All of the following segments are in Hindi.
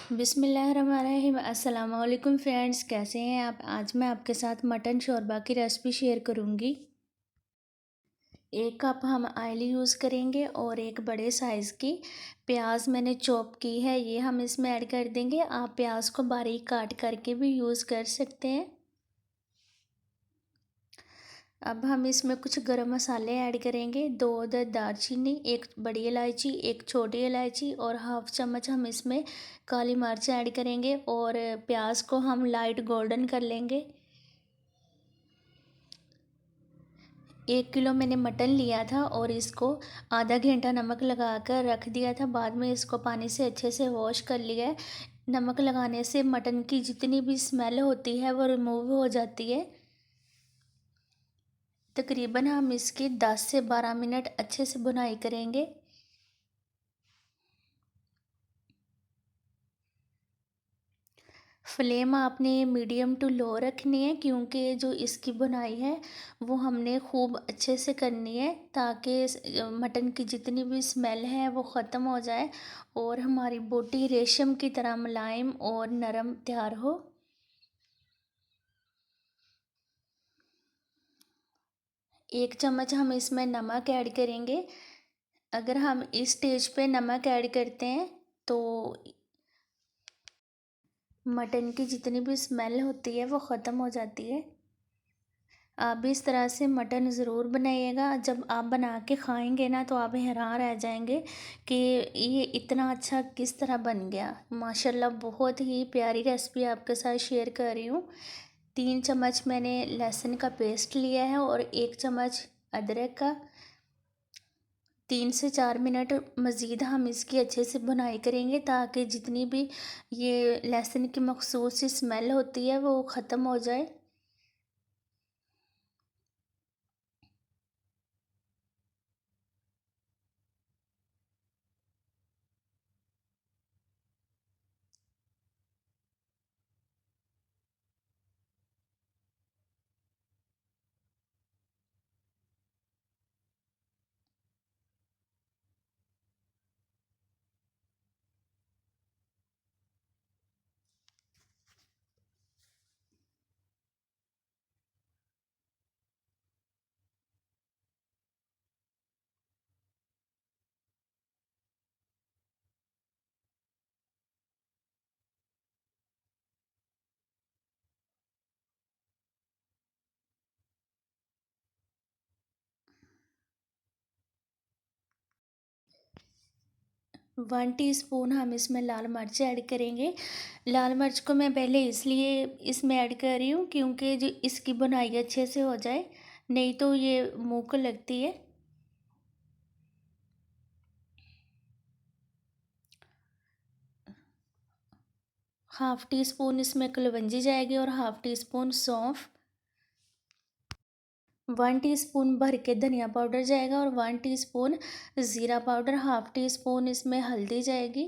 बिस्मिल्लाहिर्रहमानिर्रहीम। अस्सलाम वालेकुम फ्रेंड्स, कैसे हैं आप। आज मैं आपके साथ मटन शोरबा की रेसिपी शेयर करूंगी। 1 कप हम ऑयल यूज़ करेंगे और एक बड़े साइज़ की प्याज मैंने चॉप की है, ये हम इसमें ऐड कर देंगे। आप प्याज को बारीक काट करके भी यूज़ कर सकते हैं। अब हम इसमें कुछ गरम मसाले ऐड करेंगे। 2 अदद दालचीनी, 1 बड़ी इलायची, 1 छोटी इलायची और हाफ चम्मच हम इसमें काली मिर्च ऐड करेंगे और प्याज को हम लाइट गोल्डन कर लेंगे। 1 किलो मैंने मटन लिया था और इसको आधा घंटा नमक लगाकर रख दिया था। बाद में इसको पानी से अच्छे से वॉश कर लिया है। नमक लगाने से मटन की जितनी भी स्मेल होती है वो रिमूव हो जाती है। तकरीबन हम इसकी 10 से 12 मिनट अच्छे से भुनाई करेंगे। फ्लेम आपने मीडियम टू लो रखनी है, क्योंकि जो इसकी भुनाई है वो हमने खूब अच्छे से करनी है, ताकि मटन की जितनी भी स्मेल है वो ख़त्म हो जाए और हमारी बोटी रेशम की तरह मुलायम और नरम तैयार हो। 1 चम्मच हम इसमें नमक ऐड करेंगे। अगर हम इस स्टेज पे नमक ऐड करते हैं तो मटन की जितनी भी स्मेल होती है वो ख़त्म हो जाती है। आप भी इस तरह से मटन ज़रूर बनाइएगा। जब आप बना के खाएंगे ना तो आप हैरान रह जाएंगे कि ये इतना अच्छा किस तरह बन गया। माशाल्लाह बहुत ही प्यारी रेसिपी आपके साथ शेयर कर रही हूँ। 3 चम्मच मैंने लहसुन का पेस्ट लिया है और 1 चम्मच अदरक का। 3 से 4 मिनट मज़ीद हम इसकी अच्छे से भुनाई करेंगे, ताकि जितनी भी ये लहसुन की मखसूस स्मेल होती है वो ख़त्म हो जाए। वन टीस्पून हम इसमें लाल मिर्च ऐड करेंगे। लाल मिर्च को मैं पहले इसलिए इसमें ऐड कर रही हूँ क्योंकि जो इसकी बुनाई अच्छे से हो जाए, नहीं तो ये मुंह को लगती है। हाफ़ टी स्पून इसमें कलवंजी जाएगी और हाफ़ टी स्पून सौंफ। 1 टीस्पून भर के धनिया पाउडर जाएगा और 1 टीस्पून ज़ीरा पाउडर। हाफ़ टी स्पून इसमें हल्दी जाएगी।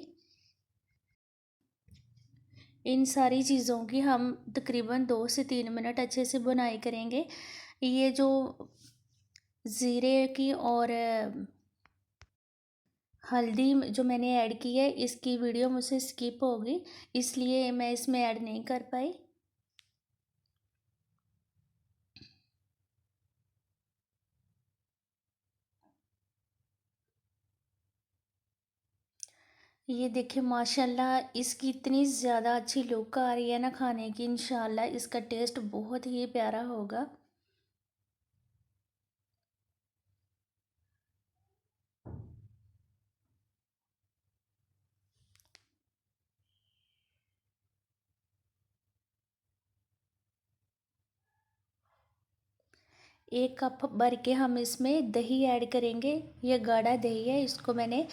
इन सारी चीज़ों की हम तकरीबन 2 से 3 मिनट अच्छे से भुनाई करेंगे। ये जो ज़ीरे की और हल्दी जो मैंने ऐड की है, इसकी वीडियो मुझसे स्किप हो गई, इसलिए मैं इसमें ऐड नहीं कर पाई। ये देखिए माशाल्लाह इसकी इतनी ज़्यादा अच्छी लुक आ रही है ना खाने की। इंशाल्लाह इसका टेस्ट बहुत ही प्यारा होगा। एक कप भर के हम इसमें दही ऐड करेंगे। ये गाढ़ा दही है, इसको मैंने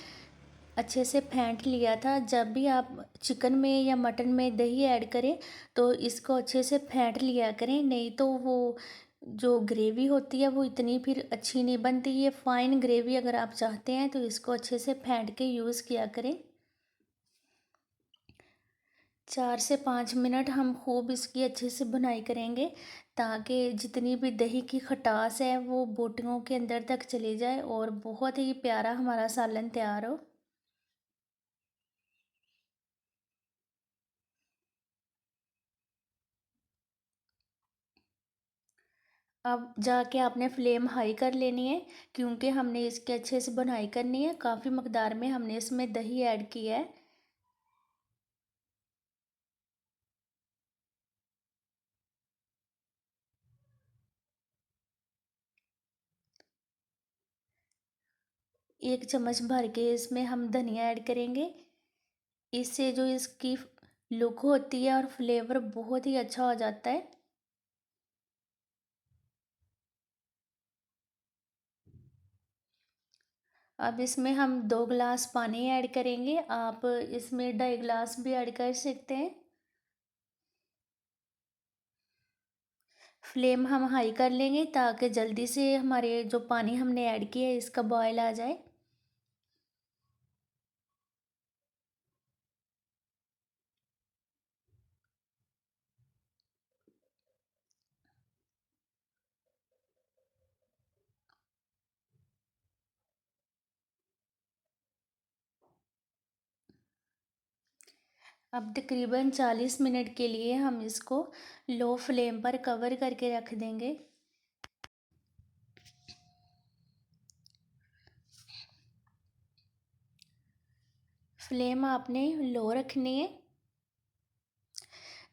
अच्छे से फेंट लिया था। जब भी आप चिकन में या मटन में दही ऐड करें तो इसको अच्छे से फेंट लिया करें, नहीं तो वो जो ग्रेवी होती है वो इतनी फिर अच्छी नहीं बनती। ये फ़ाइन ग्रेवी अगर आप चाहते हैं तो इसको अच्छे से फेंट के यूज़ किया करें। 4 से 5 मिनट हम खूब इसकी अच्छे से भुनाई करेंगे, ताकि जितनी भी दही की खटास है वो बोटियों के अंदर तक चली जाए और बहुत ही प्यारा हमारा सालन तैयार हो। अब जाके आपने फ्लेम हाई कर लेनी है, क्योंकि हमने इसकी अच्छे से भुनाई करनी है। काफ़ी मकदार में हमने इसमें दही ऐड किया है। एक चम्मच भर के इसमें हम धनिया ऐड करेंगे। इससे जो इसकी लुक होती है और फ्लेवर बहुत ही अच्छा हो जाता है। अब इसमें हम 2 गिलास पानी ऐड करेंगे। आप इसमें 2.5 गिलास भी ऐड कर सकते हैं। फ्लेम हम हाई कर लेंगे ताकि जल्दी से हमारे जो पानी हमने ऐड किया है इसका बॉयल आ जाए। अब तकरीबन 40 मिनट के लिए हम इसको लो फ्लेम पर कवर करके रख देंगे। फ्लेम आपने लो रखनी है।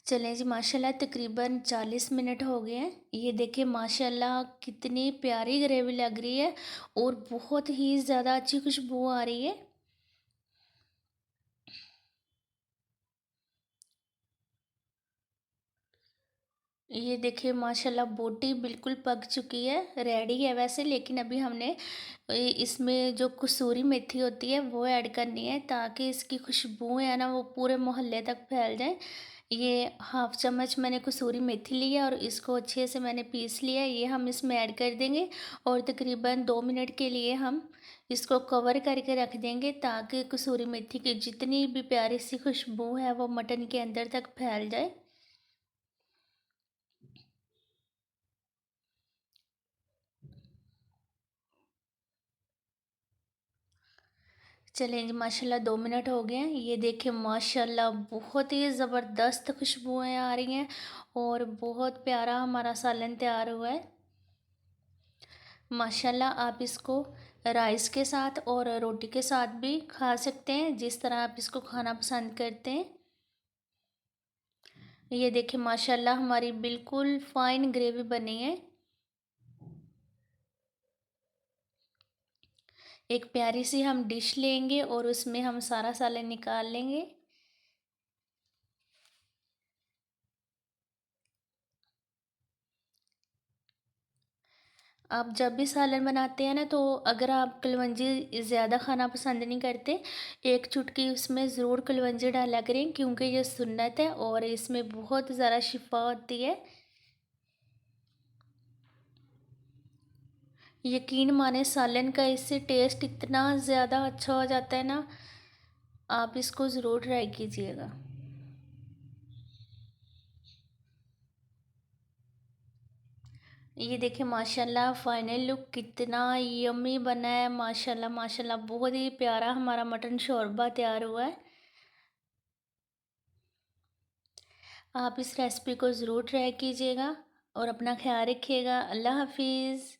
चलें जी, माशाल्लाह तकरीबन 40 मिनट हो गए हैं। ये देखिए माशाल्लाह कितनी प्यारी ग्रेवी लग रही है और बहुत ही ज़्यादा अच्छी खुशबू आ रही है। ये देखिए माशाल्लाह बोटी बिल्कुल पक चुकी है, रेडी है वैसे, लेकिन अभी हमने इसमें जो कसूरी मेथी होती है वो ऐड करनी है ताकि इसकी खुशबू है ना वो पूरे मोहल्ले तक फैल जाए। ये हाफ चम्मच मैंने कसूरी मेथी ली है और इसको अच्छे से मैंने पीस लिया है। ये हम इसमें ऐड कर देंगे और तकरीबन 2 मिनट के लिए हम इसको कवर करके रख देंगे ताकि कसूरी मेथी की जितनी भी प्यारी सी खुशबू है वो मटन के अंदर तक फैल जाए। चलें जी, माशाल्लाह 2 मिनट हो गए हैं। ये देखिए माशाल्लाह बहुत ही ज़बरदस्त खुशबुएँ आ रही हैं और बहुत प्यारा हमारा सालन तैयार हुआ है। माशाल्लाह आप इसको राइस के साथ और रोटी के साथ भी खा सकते हैं, जिस तरह आप इसको खाना पसंद करते हैं। ये देखिए माशाल्लाह हमारी बिल्कुल फ़ाइन ग्रेवी बनी है। एक प्यारी सी हम डिश लेंगे और उसमें हम सारा सालन निकाल लेंगे। आप जब भी सालन बनाते हैं ना, तो अगर आप कलवंजी ज़्यादा खाना पसंद नहीं करते, एक चुटकी उसमें ज़रूर कलवंजी डाला करें, क्योंकि ये सुन्नत है और इसमें बहुत ज़्यादा शिफा होती है। यकीन माने सालन का इससे टेस्ट इतना ज़्यादा अच्छा हो जाता है ना, आप इसको ज़रूर ट्राई कीजिएगा। ये देखिए माशाल्लाह फाइनल लुक कितना यम्मी बना है। माशाल्लाह माशाल्लाह बहुत ही प्यारा हमारा मटन शोरबा तैयार हुआ है। आप इस रेसिपी को ज़रूर ट्राई कीजिएगा और अपना ख्याल रखिएगा। अल्लाह हाफिज़।